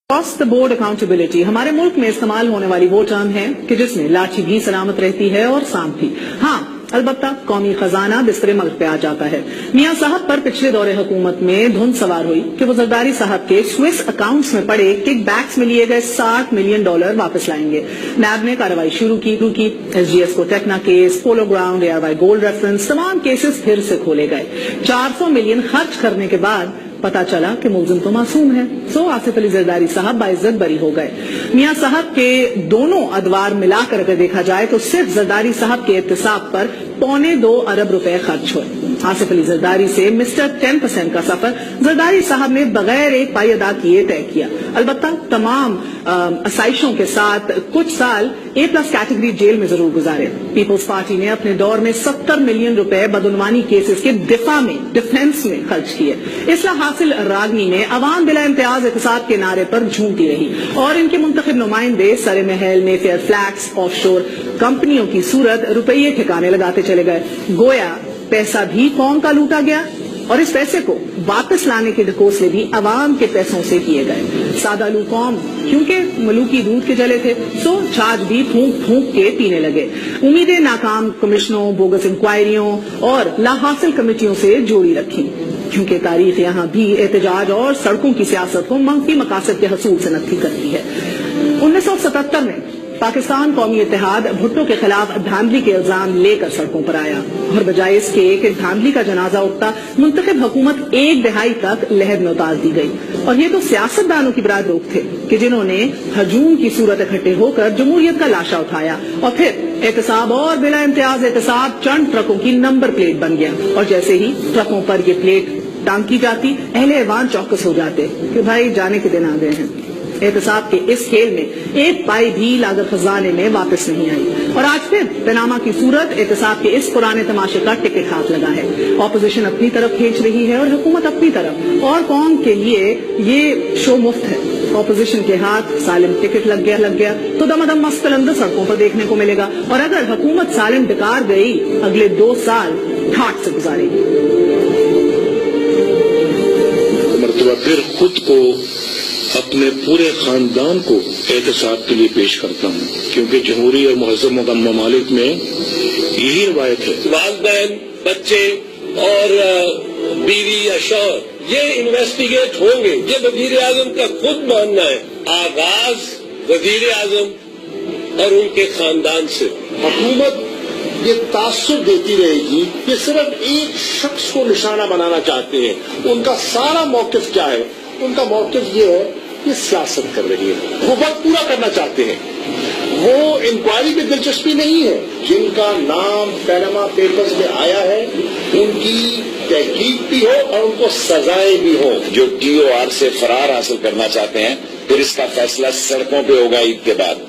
Cross the board accountability हमारे मुल्क में इस्तेमाल होने वाली वो टर्म है कि जिसमें लाठी भी सलामत रहती है और सांप भी। हाँ, अलबत्ता कौमी खजाना बिस्तरे मल्क पे आ जाता है। मियां साहब पर पिछले दौरे हुकूमत में धुंध सवार हुई कि वो जरदारी साहब के स्विस अकाउंट्स में पड़े किकबैक्स में लिए गए $60 मिलियन वापस लाएंगे। नैब ने कार्रवाई शुरू की। एसजीएस को Tekna case, polo ground, ARY gold reference, तमाम केसेस फिर से खोले गए। 400 मिलियन खर्च करने के बाद पता चला कि मुलजिम तो मासूम है। सो आसिफ अली जरदारी साहब बाइज्जत बरी हो गए। मियां साहब के दोनों अदवार मिलाकर अगर देखा जाए तो सिर्फ जरदारी साहब के एहतसाब पर $2.25 अरब खर्च हुए। आसिफ अली जरदारी से मिस्टर 10% का सफर जरदारी साहब ने बगैर एक पाई अदा किए तय किया। अलबत्ता तमाम आसाइशों के साथ कुछ साल A+ कैटेगरी जेल में जरूर गुजारे। पीपल्स पार्टी ने अपने दौर में $70 मिलियन बदउनवानी केसेस के डिफेंस में खर्च किए। इसलाह हासिल रागनी में अवाम बिला इम्तियाज एहतसाब के नारे पर झूमती रही और इनके मुंतखब नुमाइंदे सरे महल में फेयर फ्लैक्स ऑफशोर कंपनियों की सूरत रुपये ठिकाने लगाते चले गए। गोया पैसा भी कौम का लूटा गया और इस पैसे को वापस लाने के ढकोसले भी अवाम के पैसों से किए गए। सादालू कौम क्योंकि मलूकी दूध के जले थे, सो छाछ भी फूंक फूंक के पीने लगे। उम्मीदें नाकाम कमिश्नों, बोगस इंक्वायरियों और लाहासिल कमेटियों से जोड़ी रखी, क्योंकि तारीख यहाँ भी एहतजाज और सड़कों की सियासत को मंफी मकासद के हसूल से नक्की करती है। 1977 में पाकिस्तान कौमी इत्तेहाद भुट्टो के खिलाफ धांधली के इल्जाम लेकर सड़कों पर आया और बजाय इसके कि धांधली का जनाजा उठता, मुंतखब हुकूमत एक दहाई तक लहर में उतार दी गई। और ये तो सियासतदानों की बराद लोग थे कि जिन्होंने हजूम की सूरत इकट्ठे होकर जमहूरियत का लाशा उठाया और फिर एहतसाब और बिला इम्तियाज एहतसाब चंद ट्रकों की नंबर प्लेट बन गया। और जैसे ही ट्रकों पर ये प्लेट टांकी जाती, अहले ऐवान चौकस हो जाते कि भाई जाने के दिन आ गए हैं। एहतसाब के इस खेल में एक पाई भी लागत खजाने में वापस नहीं आई और आज फिर पनामा की सूरत एहतसाब के इस पुराने तमाशे का टिकट हाथ लगा है। ऑपोजिशन अपनी तरफ खींच रही है और हुकूमत अपनी तरफ, और कौम के लिए ये शो मुफ्त है। ऑपोजिशन के हाथ सालिम टिकट लग गया तो दमादम मस्तलंद सड़कों पर देखने को मिलेगा। और अगर हुकूमत सालिम डिकार गई, अगले 2 साल ठाठ से गुजारेगी। मर्तबा फिर खुद को अपने पूरे खानदान को एहतसाब के लिए पेश करता हूँ, क्योंकि जमहूरी और मुहज़्ज़म ममालिक में यही रवायत है। वालिदैन, बच्चे और बीवी या शौहर ये इन्वेस्टिगेट होंगे। ये वजीर आजम का खुद मानना है। आगाज वजीर आजम और उनके खानदान से। हुकूमत ये तासुब देती रहेगी कि सिर्फ एक शख्स को निशाना बनाना चाहते हैं। उनका सारा मौक़िफ़ क्या है? उनका मौक़िफ़ ये है कि सियासत कर रही है, वो वक्त पूरा करना चाहते हैं, वो इंक्वायरी में दिलचस्पी नहीं है। जिनका नाम पैनामा पेपर्स में आया है उनकी तहकीक भी हो और उनको सजाएं भी हो। जो TOR से फरार हासिल करना चाहते हैं, फिर इसका फैसला सड़कों पे होगा ईद के बाद।